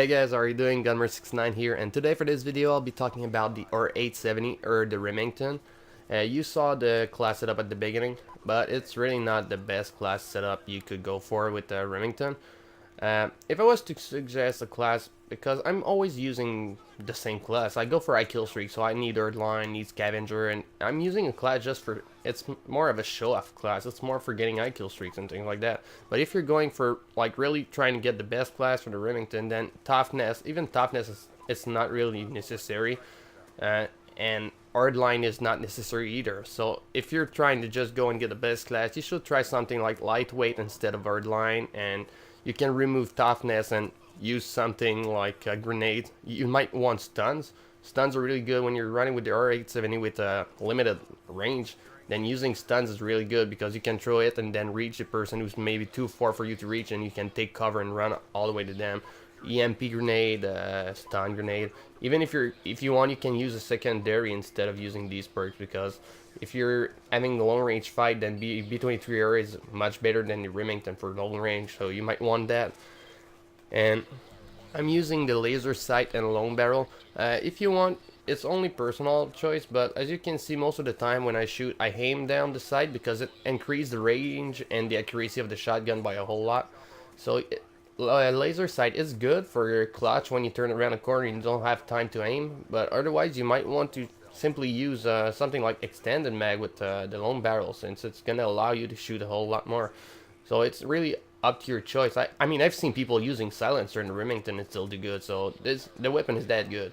Hey guys, how are you doing? Gunmer69 here, and today for this video I'll be talking about the R870 or the Remington. You saw the class setup at the beginning, but it's really not the best class setup you could go for with the Remington. If I was to suggest a class, because I'm always using the same class, I go for high kill streak, so I need Earth Line, need Scavenger, and I'm using a class just for, it's more of a show-off class, it's more for getting high kill streaks and things like that. But if you're going for, like, really trying to get the best class for the Remington, then toughness, even toughness it's not really necessary, and Earth Line is not necessary either. So if you're trying to just go and get the best class, you should try something like lightweight instead of Earth Line, and you can remove toughness and use something like a grenade. You might want stuns. Stuns are really good when you're running with the R870 with a limited range. Then using stuns is really good because you can throw it and then reach the person who's maybe too far for you to reach, and you can take cover and run all the way to them. EMP grenade, stun grenade. Even if you want, you can use a secondary instead of using these perks, because if you're having a long range fight, then B23R is much better than the Remington for long range, so you might want that. And I'm using the laser sight and long barrel. If you want, it's only personal choice, but as you can see, most of the time when I shoot, I aim down the sight because it increases the range and the accuracy of the shotgun by a whole lot. So laser sight is good for your clutch when you turn around a corner and you don't have time to aim, but otherwise you might want to simply use something like extended mag with the long barrel, since it's gonna allow you to shoot a whole lot more. So it's really up to your choice. I mean, I've seen people using silencer in the Remington and still do good, so the weapon is that good.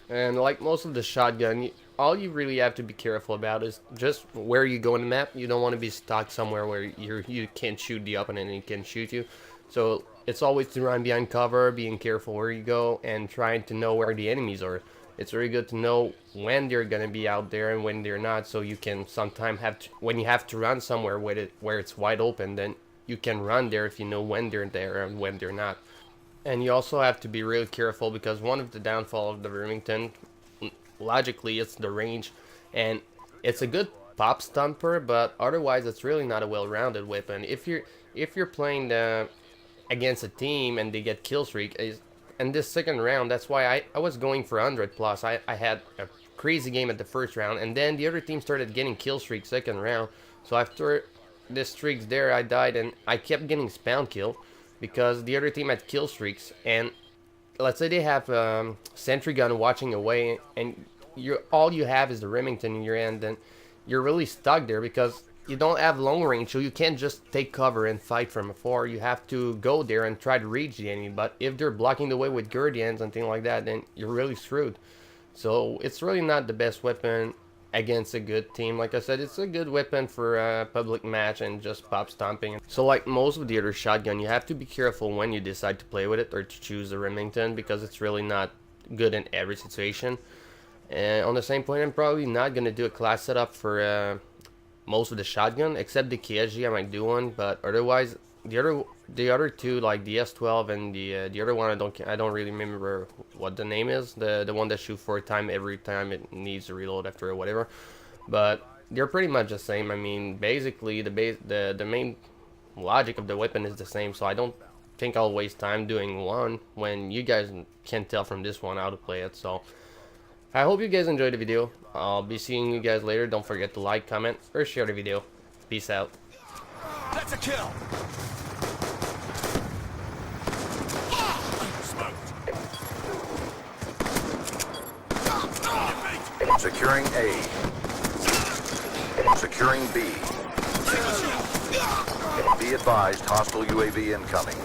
And like most of the shotgun, all you really have to be careful about is just where you go in the map. You don't want to be stuck somewhere where you can't shoot the opponent and he can shoot you. So it's always to run behind cover, being careful where you go, and trying to know where the enemies are. It's very good to know when they're gonna be out there and when they're not, so you can sometimes when you have to run somewhere where it's wide open, then you can run there if you know when they're there and when they're not. And you also have to be really careful, because one of the downfall of the Remington, logically, it's the range, and it's a good pop stumper, but otherwise it's really not a well-rounded weapon. If you're playing against a team and they get kill streak, and this second round, that's why I was going for 100 plus. I had a crazy game at the first round, and then the other team started getting kill streak second round. So after the streaks there, I died, and I kept getting spam kill because the other team had kill streaks. And let's say they have sentry gun watching away, and all you have is the Remington in your hand, then you're really stuck there because you don't have long range, so you can't just take cover and fight from afar. You have to go there and try to reach the enemy. But if they're blocking the way with guardians and things like that, then you're really screwed. So it's really not the best weapon against a good team. Like I said, it's a good weapon for a public match and just pop stomping. So like most of the other shotgun, you have to be careful when you decide to play with it or to choose the Remington, because it's really not good in every situation. And on the same point, I'm probably not gonna do a class setup for most of the shotgun, except the KSG. I might do one, but otherwise the other two, like the S12 and the other one, I don't really remember what the name is, the one that shoots 4 times every time it needs to reload after or whatever, but they're pretty much the same. I mean, basically the main logic of the weapon is the same, so I don't think I'll waste time doing one when you guys can tell from this one how to play it. So I hope you guys enjoyed the video. I'll be seeing you guys later. Don't forget to like, comment, or share the video. Peace out. That's a kill. Securing A. Securing B. Be advised, hostile UAV incoming.